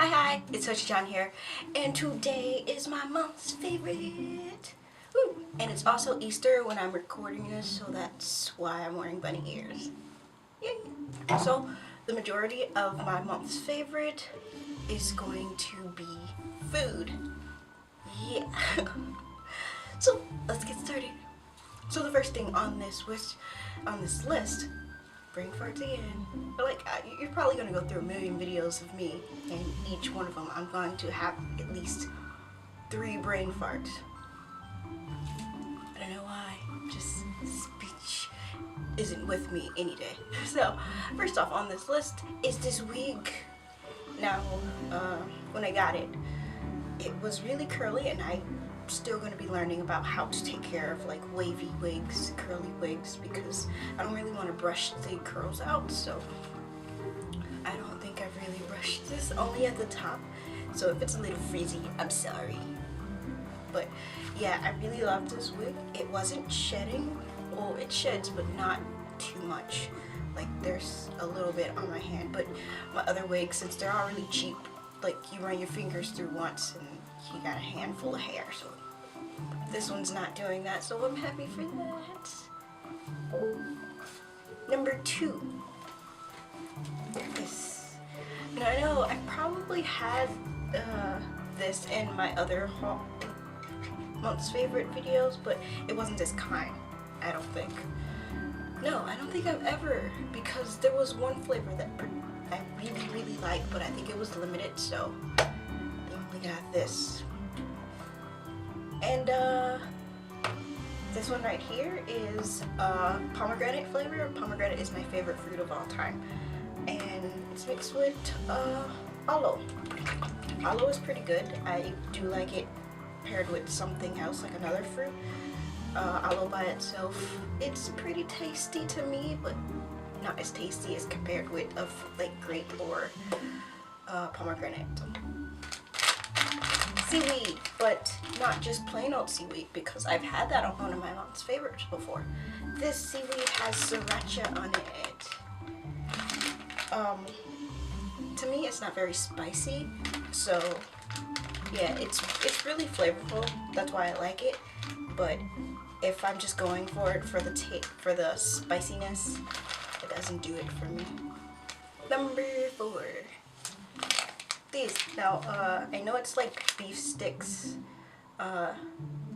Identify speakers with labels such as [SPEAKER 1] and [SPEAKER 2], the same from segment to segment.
[SPEAKER 1] Hi, it's Hoshi-Chan here, and today is my month's favorite. Woo. And it's also Easter when I'm recording this, so that's why I'm wearing bunny ears. Yay! So, the majority of my month's favorite is going to be food. Yeah. So, let's get started. So the first thing on this list, brain farts again. But like, you're probably gonna go through a million videos of me, and each one of them I'm going to have at least 3 brain farts. I don't know why, just speech isn't with me any day. So, first off on this list is this wig. Now, when I got it, it was really curly, and I'm still going to be learning about how to take care of like wavy wigs, curly wigs, because I don't really want to brush the curls out, so I don't think I've really brushed this, only at the top, so if it's a little frizzy, I'm sorry. But yeah, I really love this wig. It wasn't shedding. Well, it sheds, but not too much. Like, there's a little bit on my hand, but my other wigs, since they're all really cheap, like you run your fingers through once and you got a handful of hair, so this one's not doing that, so I'm happy for that. Number 2, this. Now I know I probably had this in my other month's favorite videos, but it wasn't this kind, I don't think. No, I don't think I've ever, because there was one flavor that I really liked, but I think it was limited, so I only got this. And this one right here is pomegranate flavor. Pomegranate is my favorite fruit of all time, and it's mixed with aloe. Aloe is pretty good. I do like it paired with something else, like another fruit. Aloe by itself, it's pretty tasty to me, but not as tasty as compared with like grape or pomegranate. Seaweed, but not just plain old seaweed, because I've had that on one of my mom's favorites before. This seaweed has sriracha on it. To me, it's not very spicy, so yeah, it's really flavorful. That's why I like it. But if I'm just going for it for the spiciness, it doesn't do it for me. Number 4. These. Now, I know it's like beef sticks.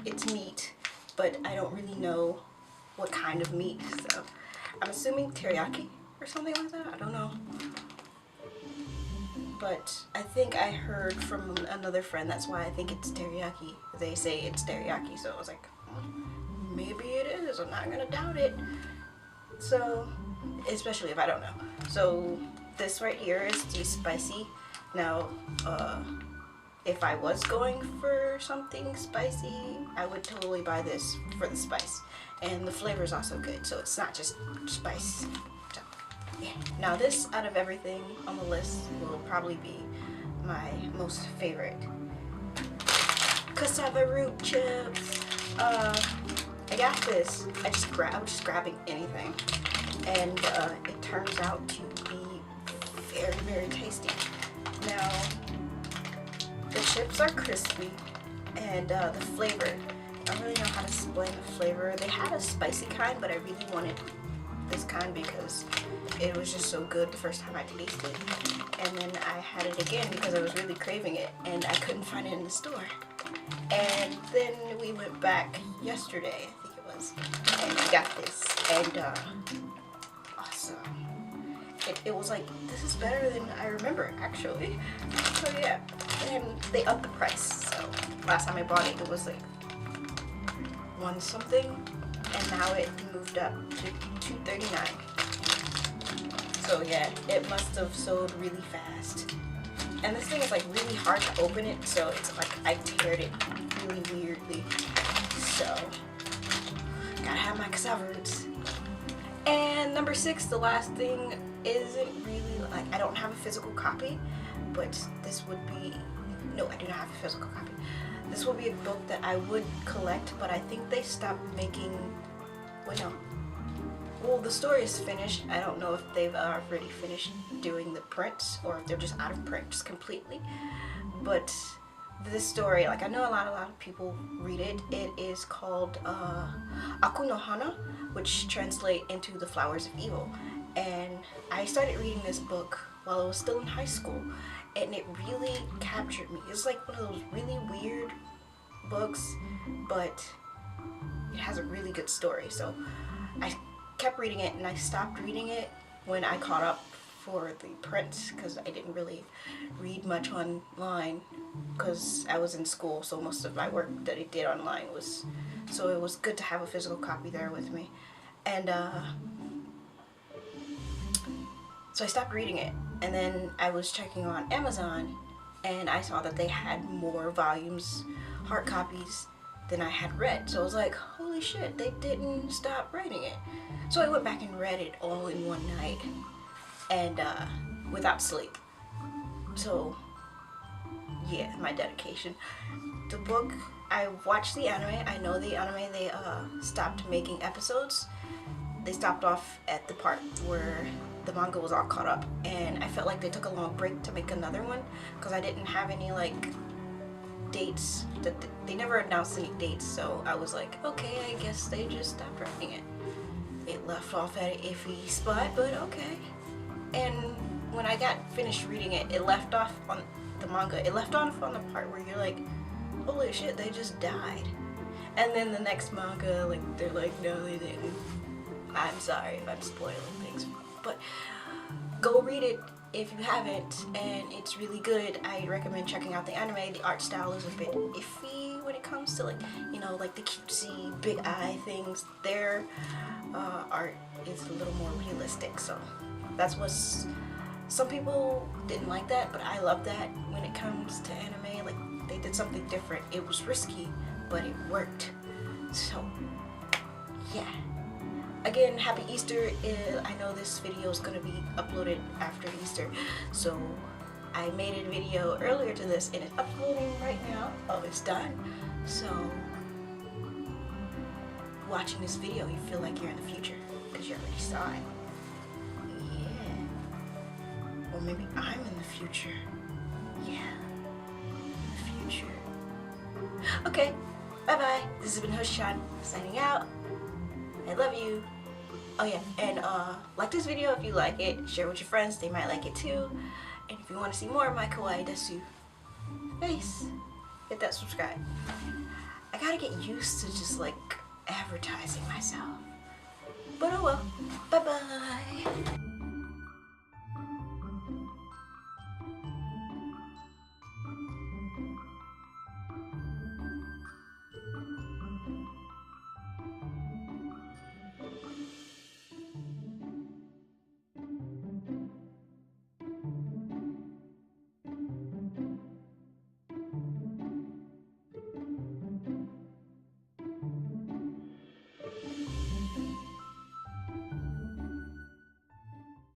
[SPEAKER 1] It's meat, but I don't really know what kind of meat, so I'm assuming teriyaki or something like that. I don't know. But I think I heard from another friend, that's why I think it's teriyaki. They say it's teriyaki, so I was like, maybe it is. I'm not gonna doubt it. So, especially if I don't know. So, this right here is the spicy. Now, if I was going for something spicy, I would totally buy this for the spice. And the flavor is also good, so it's not just spice. So, yeah. Now this, out of everything on the list, will probably be my most favorite. Cassava root chips. I got this. I was just grabbing anything, and it turns out to be very tasty. Now, the chips are crispy, and the flavor, I don't really know how to explain the flavor. They had a spicy kind, but I really wanted this kind because it was just so good the first time I tasted it. And then I had it again because I was really craving it, and I couldn't find it in the store. And then we went back yesterday, I think it was, and we got this, and awesome. It was like, this is better than I remember, actually. So yeah, and they upped the price. So last time I bought it, it was like 1 something, and now it moved up to $2.39. So yeah, it must have sold really fast. And this thing is like really hard to open it, so it's like I teared it really weirdly. So gotta have my cassava roots. And number 6, the last thing, isn't really like, I don't have a physical copy, but this would be, no, I do not have a physical copy. This will be a book that I would collect, but I think they stopped making, well, no, Well, the story is finished. I don't know if they've already finished doing the prints or if they're just out of print just completely. But this story, like I know a lot of people read it. It is called Aku no Hana, which translate into the Flowers of Evil. And I started reading this book while I was still in high school, and it really captured me. It's like one of those really weird books, but it has a really good story. So I kept reading it, and I stopped reading it when I caught up for the print, because I didn't really read much online because I was in school, so most of my work that I did online was, so it was good to have a physical copy there with me. And so I stopped reading it, and then I was checking on Amazon, and I saw that they had more volumes, hard copies, than I had read. So I was like, holy shit, they didn't stop writing it. So I went back and read it all in one night, and without sleep. So yeah, my dedication. The book, I watched the anime. I know the anime, they stopped making episodes. They stopped off at the part where the manga was all caught up, and I felt like they took a long break to make another one because I didn't have any like dates. That they never announced any dates, so I was like, okay, I guess they just stopped writing it. It left off at an iffy spot, but okay. And when I got finished reading it, it left off on the manga. It left off on the part where you're like, holy shit, they just died. And then the next manga, like they're like, no, they didn't. I'm sorry if I'm spoiling things, but go read it if you haven't, and it's really good. I recommend checking out the anime. The art style is a bit iffy when it comes to like, you know, like the cutesy big eye things. Their art is a little more realistic, so that's what's, some people didn't like that, but I love that when it comes to anime. Like they did something different. It was risky, but it worked. So yeah. Again, happy Easter. I know this video is going to be uploaded after Easter, so I made a video earlier to this and it's uploading right now. Oh, it's done. So watching this video, you feel like you're in the future because you already saw it. Yeah. Or maybe I'm in the future. Yeah. In the future. Okay. Bye-bye. This has been Hoshi-Chan signing out. I love you. Oh yeah, and like this video if you like it, share with your friends, they might like it too. And if you want to see more of my kawaii desu face, hit that subscribe. I gotta get used to just like advertising myself. But oh well, bye bye.